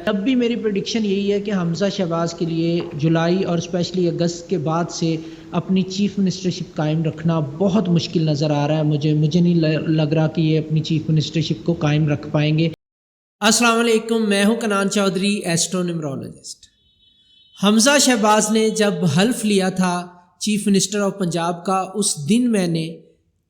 اب بھی میری پریڈکشن یہی ہے کہ حمزہ شہباز کے لیے جولائی اور اسپیشلی اگست کے بعد سے اپنی چیف منسٹرشپ قائم رکھنا بہت مشکل نظر آ رہا ہے. مجھے نہیں لگ رہا کہ یہ اپنی چیف منسٹرشپ کو قائم رکھ پائیں گے. السلام علیکم، میں ہوں کنان چودھری، ایسٹرو نیمرولوجسٹ. حمزہ شہباز نے جب حلف لیا تھا چیف منسٹر آف پنجاب کا، اس دن میں نے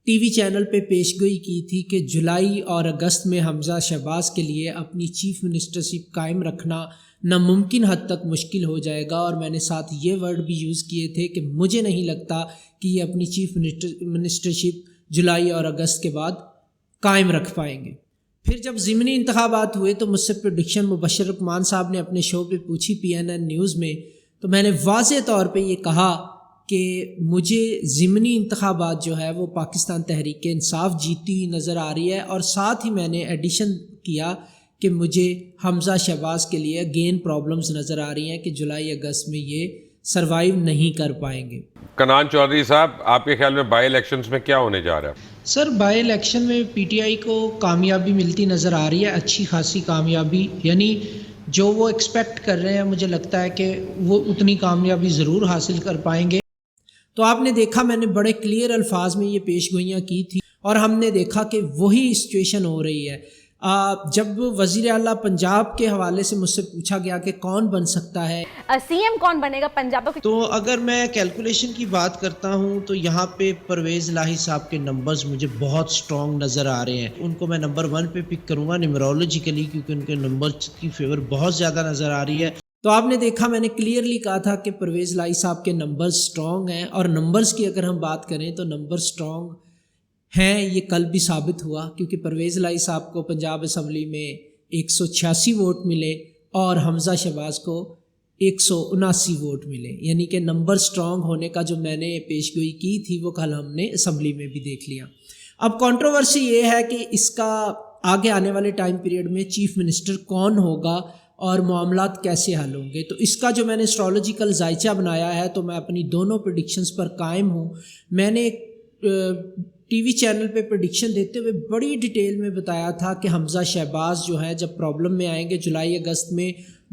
ٹی وی چینل پہ پیش گوئی کی تھی کہ جولائی اور اگست میں حمزہ شہباز کے لیے اپنی چیف منسٹرشپ قائم رکھنا ناممکن حد تک مشکل ہو جائے گا، اور میں نے ساتھ یہ ورڈ بھی یوز کیے تھے کہ مجھے نہیں لگتا کہ یہ اپنی چیف منسٹرشپ جولائی اور اگست کے بعد قائم رکھ پائیں گے. پھر جب ضمنی انتخابات ہوئے تو مجھ سے پریڈکشن مبشر رحمان صاحب نے اپنے شو پہ پوچھی PNN نیوز میں، تو میں نے واضح طور پہ یہ کہا کہ مجھے ضمنی انتخابات جو ہے وہ پاکستان تحریک انصاف جیتی ہوئی نظر آ رہی ہے، اور ساتھ ہی میں نے ایڈیشن کیا کہ مجھے حمزہ شہباز کے لیے اگین پرابلمز نظر آ رہی ہیں کہ جولائی اگست میں یہ سروائیو نہیں کر پائیں گے. کنان چودھری صاحب، آپ کے خیال میں بائی الیکشنز میں کیا ہونے جا رہا ہے؟ سر، بائی الیکشن میں PTI کو کامیابی ملتی نظر آ رہی ہے، اچھی خاصی کامیابی. یعنی جو وہ ایکسپیکٹ کر رہے ہیں مجھے لگتا ہے کہ وہ اتنی کامیابی ضرور حاصل کر پائیں گے. تو آپ نے دیکھا میں نے بڑے کلیئر الفاظ میں یہ پیش گوئیاں کی تھی، اور ہم نے دیکھا کہ وہی سچویشن ہو رہی ہے. جب وزیر اعلیٰ پنجاب کے حوالے سے مجھ سے پوچھا گیا کہ کون بن سکتا ہے، CM کون بنے گا پنجاب، تو اگر میں کیلکولیشن کی بات کرتا ہوں تو یہاں پہ پرویز الہی صاحب کے نمبرز مجھے بہت سٹرونگ نظر آ رہے ہیں. ان کو میں نمبر 1 پہ پک کروں گا نیمرولوجیکلی، کیونکہ ان کے نمبرز کی فیور بہت زیادہ نظر آ رہی ہے. تو آپ نے دیکھا میں نے کلیئرلی کہا تھا کہ پرویز الہی صاحب کے نمبرز سٹرونگ ہیں، اور نمبرز کی اگر ہم بات کریں تو نمبر سٹرونگ ہیں. یہ کل بھی ثابت ہوا، کیونکہ پرویز الہی صاحب کو پنجاب اسمبلی میں 186 ووٹ ملے اور حمزہ شہباز کو 179 ووٹ ملے. یعنی کہ نمبر سٹرونگ ہونے کا جو میں نے پیش گوئی کی تھی وہ کل ہم نے اسمبلی میں بھی دیکھ لیا. اب کنٹروورسی یہ ہے کہ اس کا آگے آنے والے ٹائم پیریڈ میں چیف منسٹر کون ہوگا اور معاملات کیسے حل ہوں گے. تو اس کا جو میں نے اسٹرالوجیکل ذائچہ بنایا ہے، تو میں اپنی دونوں پریڈکشنز پر قائم ہوں. میں نے ٹی وی چینل پہ پریڈکشن دیتے ہوئے بڑی ڈیٹیل میں بتایا تھا کہ حمزہ شہباز جو ہے جب پرابلم میں آئیں گے جولائی اگست میں،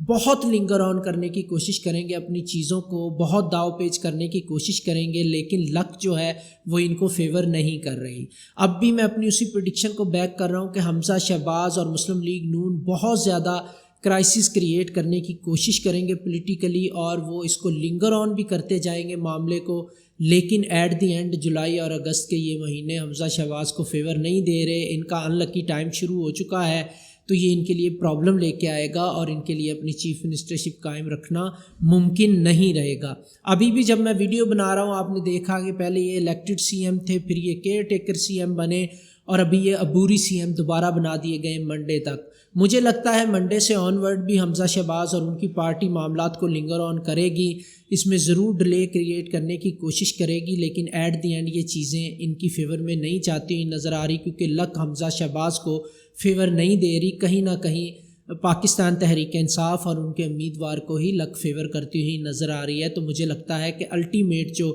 بہت لنگر آن کرنے کی کوشش کریں گے، اپنی چیزوں کو بہت داؤ پیچ کرنے کی کوشش کریں گے، لیکن لک جو ہے وہ ان کو فیور نہیں کر رہی. اب بھی میں اپنی اسی پریڈکشن کو بیک کر رہا ہوں کہ حمزہ شہباز اور مسلم لیگ نون بہت زیادہ کرائسس کریٹ کرنے کی کوشش کریں گے پولیٹیکلی، اور وہ اس کو لنگر آن بھی کرتے جائیں گے معاملے کو. لیکن ایٹ دی اینڈ جولائی اور اگست کے یہ مہینے حمزہ شہباز کو فیور نہیں دے رہے. ان کا ان لکی ٹائم شروع ہو چکا ہے، تو یہ ان کے لیے پرابلم لے کے آئے گا، اور ان کے لیے اپنی چیف منسٹرشپ قائم رکھنا ممکن نہیں رہے گا. ابھی بھی جب میں ویڈیو بنا رہا ہوں آپ نے دیکھا کہ پہلے یہ الیکٹڈ CM تھے، پھر یہ کیئر ٹیکر CM بنے، اور ابھی یہ عبوری CM دوبارہ بنا دیے گئے منڈے تک. مجھے لگتا ہے منڈے سے آن ورڈ بھی حمزہ شہباز اور ان کی پارٹی معاملات کو لنگر آن کرے گی، اس میں ضرور ڈیلے کریٹ کرنے کی کوشش کرے گی، لیکن ایٹ دی اینڈ یہ چیزیں ان کی فیور میں نہیں جاتی ہوئی نظر آ رہی، کیونکہ لک حمزہ شہباز کو فیور نہیں دے رہی. کہیں نہ کہیں پاکستان تحریک انصاف اور ان کے امیدوار کو ہی لک فیور کرتی ہوئی نظر آ رہی ہے. تو مجھے لگتا ہے کہ الٹیمیٹ جو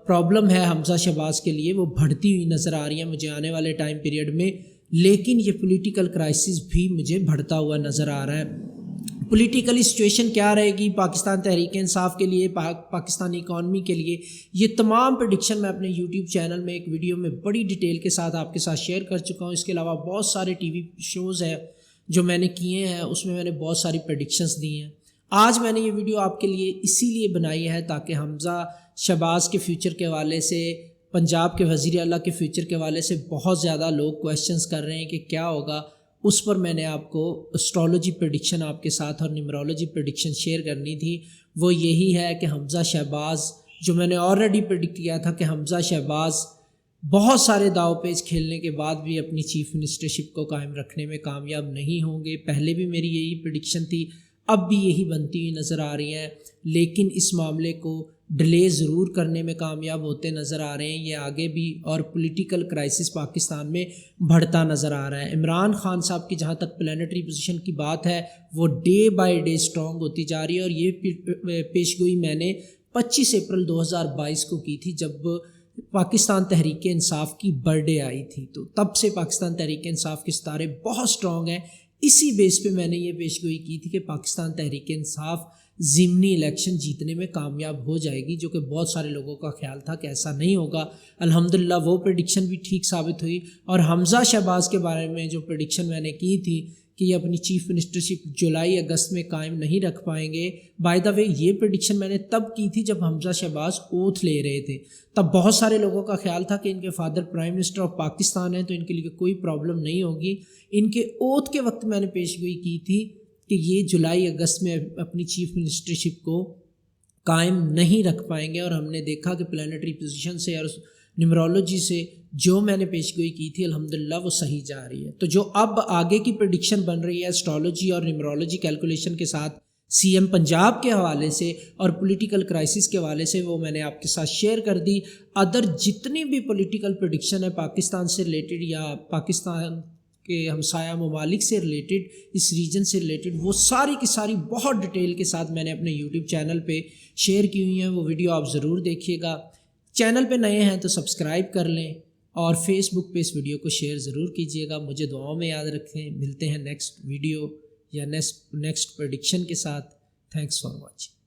پرابلم ہے حمزہ شہباز کے لیے وہ بڑھتی ہوئی نظر آ رہی ہے مجھے آنے والے ٹائم پیریڈ میں. لیکن یہ پولیٹیکل کرائسس بھی مجھے بڑھتا ہوا نظر آ رہا ہے. پولیٹیکلی سچویشن کیا رہے گی پاکستان تحریک انصاف کے لیے، پاکستانی اکانومی کے لیے، یہ تمام پریڈکشن میں اپنے YouTube چینل میں ایک ویڈیو میں بڑی ڈیٹیل کے ساتھ آپ کے ساتھ شیئر کر چکا ہوں. اس کے علاوہ بہت سارے ٹی وی شوز ہیں جو میں نے کیے ہیں، اس میں نے بہت ساری پریڈکشنز دی ہیں. آج میں نے یہ ویڈیو آپ کے لیے اسی لیے بنائی ہے تاکہ حمزہ شہباز کے فیوچر کے حوالے سے، پنجاب کے وزیر اعلیٰ کے فیوچر کے حوالے سے بہت زیادہ لوگ کویشچنز کر رہے ہیں کہ کیا ہوگا، اس پر میں نے آپ کو اسٹرالوجی پریڈکشن آپ کے ساتھ اور نیمرولوجی پریڈکشن شیئر کرنی تھی. وہ یہی ہے کہ حمزہ شہباز، جو میں نے آلریڈی پریڈکٹ کیا تھا کہ حمزہ شہباز بہت سارے داؤ پیچ کھیلنے کے بعد بھی اپنی چیف منسٹرشپ کو قائم رکھنے میں کامیاب نہیں ہوں گے. پہلے بھی میری یہی پریڈکشن تھی، اب بھی یہی بنتی ہوئی نظر آ رہی ہیں، لیکن اس معاملے کو ڈیلے ضرور کرنے میں کامیاب ہوتے نظر آ رہے ہیں. یہ آگے بھی اور پولیٹیکل کرائسس پاکستان میں بڑھتا نظر آ رہا ہے. عمران خان صاحب کی جہاں تک پلانٹری پوزیشن کی بات ہے وہ ڈے بائی ڈے سٹرونگ ہوتی جا رہی ہے، اور یہ پیش گوئی میں نے 25 اپریل 2022 کو کی تھی جب پاکستان تحریک انصاف کی برتھ ڈے آئی تھی. تو تب سے پاکستان تحریک انصاف کے ستارے بہت سٹرونگ ہیں. اسی بیس پہ میں نے یہ پیش گوئی کی تھی کہ پاکستان تحریک انصاف ضمنی الیکشن جیتنے میں کامیاب ہو جائے گی، جو کہ بہت سارے لوگوں کا خیال تھا کہ ایسا نہیں ہوگا۔ الحمدللہ وہ پریڈکشن بھی ٹھیک ثابت ہوئی، اور حمزہ شہباز کے بارے میں جو پریڈکشن میں نے کی تھی کہ یہ اپنی چیف منسٹرشپ جولائی اگست میں قائم نہیں رکھ پائیں گے، بائی دا وے یہ پریڈکشن میں نے تب کی تھی جب حمزہ شہباز اوتھ لے رہے تھے۔ تب بہت سارے لوگوں کا خیال تھا کہ ان کے father prime minister of Pakistan ہیں تو ان کے لیے کوئی پرابلم نہیں ہوگی۔ ان کے اوتھ کے وقت میں نے پیش گوئی کی تھی کہ یہ جولائی اگست میں اپنی چیف منسٹرشپ کو قائم نہیں رکھ پائیں گے، اور ہم نے دیکھا کہ پلانٹری پوزیشن سے اور نیمرولوجی سے جو میں نے پیش گوئی کی تھی الحمدللہ وہ صحیح جا رہی ہے۔ تو جو اب آگے کی پریڈکشن بن رہی ہے اسٹرالوجی اور نیمرولوجی کیلکولیشن کے ساتھ سی ایم پنجاب کے حوالے سے اور پولیٹیکل کرائسس کے حوالے سے، وہ میں نے آپ کے ساتھ شیئر کر دی۔ ادر جتنی بھی پولیٹیکل پریڈکشن ہے پاکستان سے ریلیٹڈ یا پاکستان کے ہمسایہ ممالک سے ریلیٹڈ، اس ریجن سے ریلیٹڈ، وہ ساری کی ساری بہت ڈیٹیل کے ساتھ میں نے اپنے یوٹیوب چینل پہ شیئر کی ہوئی ہیں۔ وہ ویڈیو آپ ضرور دیکھیے گا۔ چینل پہ نئے ہیں تو سبسکرائب کر لیں، اور فیس بک پہ اس ویڈیو کو شیئر ضرور کیجیے گا۔ مجھے دعاؤں میں یاد رکھیں۔ ملتے ہیں نیکسٹ ویڈیو یا نیکسٹ پریڈکشن کے ساتھ۔ Thanks for watching.